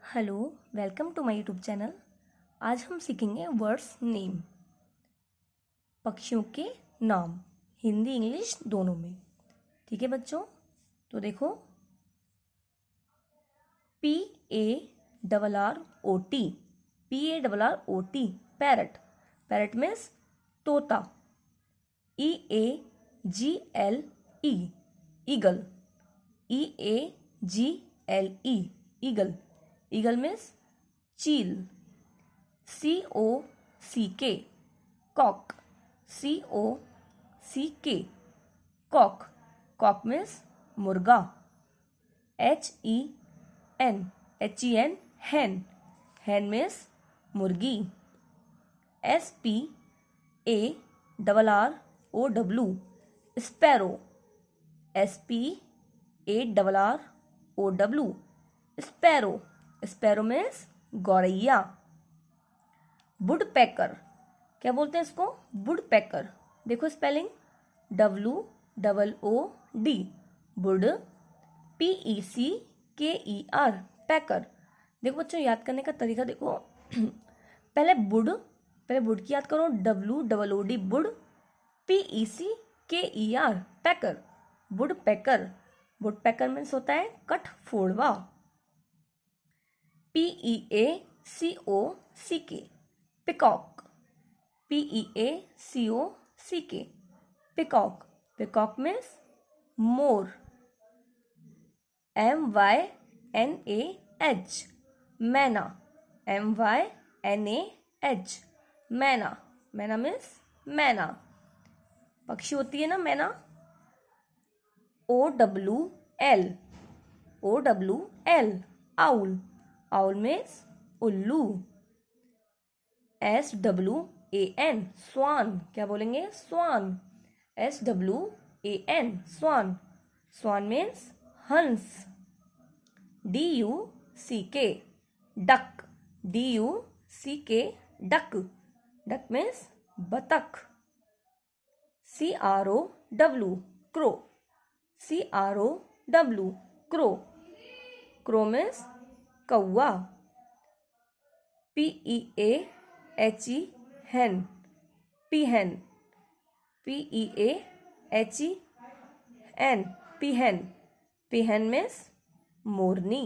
Hello, welcome to my YouTube channel. आज हम सीखेंगे वर्ड्स नेम, पक्षियों के नाम, हिंदी इंग्लिश दोनों में। ठीक है बच्चों, तो देखो PARROT, PARROT, parrot. Parrot means तोता। EAGLE, eagle. EAGLE, eagle. Eagle means चील। COCK, cock. COCK, cock. Cock means मुर्गा। HEN, hen। hen मीन्स मुर्गी। SPARROW, sparrow. SPARROW, sparrow. Sparrow means गौरैया। वुड पैकर, क्या बोलते हैं इसको? Woodpecker. देखो spelling, WOOD, wood. PECKER, pecker. देखो बच्चों, याद करने का तरीका देखो। पहले वुड की याद करो, WOOD, wood. PECKER, pecker. Woodpecker. Woodpecker means होता है कट फोड़वा। PEACOCK, peacock. PEACOCK, peacock. Peacock means मोर। MYNAH, mynah. MYNAH, मैना। मैना मीन्स मैना, पक्षी होती है ना mynah. OWL, owl. Owl means उल्लू। SWAN, swan. क्या बोलेंगे? Swan. SWAN, swan. Swan means हंस। DUCK, duck. DUCK, duck. Duck means बतख। CROW, crow. CROW, crow. Crow means कौवा। PEAHE, hen, peahen। PEAHEN, peahen। peahen means मोरनी।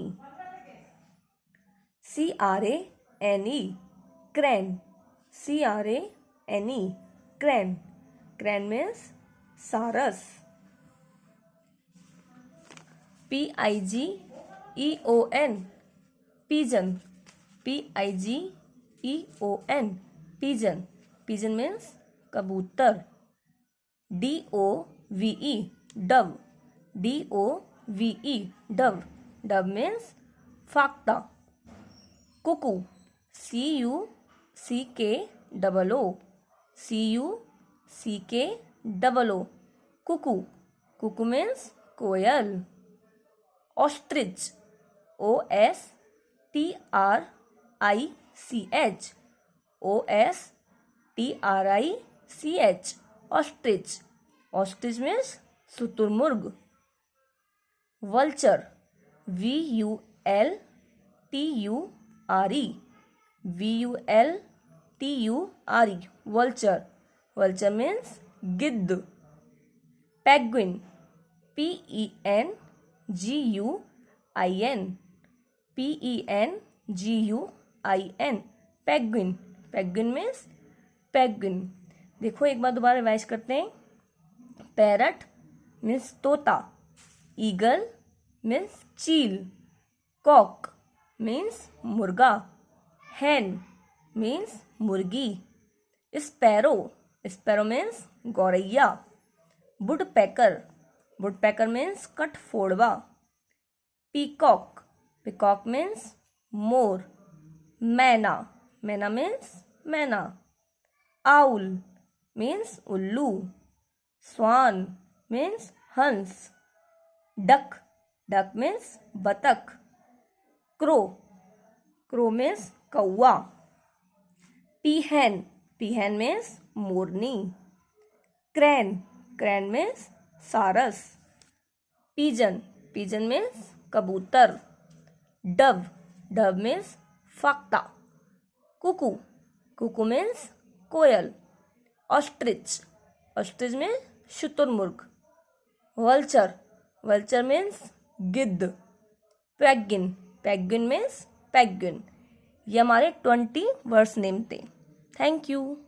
CRANE, crane. CRANE, crane. Crane means सारस। PIGEON, pigeon। PIGEON, pigeon। pigeon means कबूतर। DOVE, dove। DOVE, dove। dove means फाख्ता। Cuckoo. CUCKOO, CUCKOO, cuckoo. Cuckoo means कोयल। Ostrich. OSTRICH, OSTRICH, ostrich. Ostrich means शुतुरमुर्ग। Vulture. VULTURE, VULTURE, vulture. Vulture means गिद्ध। Penguin. PENGUIN, PENGUIN, penguin. Penguin means penguin. देखो एक बार दोबारा revise करते हैं। पैरट मीन्स तोता। ईगल मीन्स चील। कॉक मीन्स मुर्गा। hen मीन्स मुर्गी। स्पैरो। स्पैरो मीन्स गौरैया। वुड पैकर मीन्स कट फोड़वा। पीकॉक। पीकॉक मीन्स मोर। मैना मीन्स मैना। आउल मीन्स उल्लू। स्वान मीन्स हंस। डक मीन्स बतख। क्रो मीन्स कौवा। पीहन मीन्स मोरनी। क्रैन मीन्स सारस। पिजन मीन्स कबूतर। डव डव मीन्स फाख्ता. कुकू, कुकू मीन्स कोयल. ऑस्ट्रिच, ऑस्ट्रिच मीन्स शुतुरमुर्ग. वल्चर, वल्चर मीन्स गिद्ध. Penguin, penguin means penguin. ये हमारे 20 वर्ड्स नेम थे. Thank you.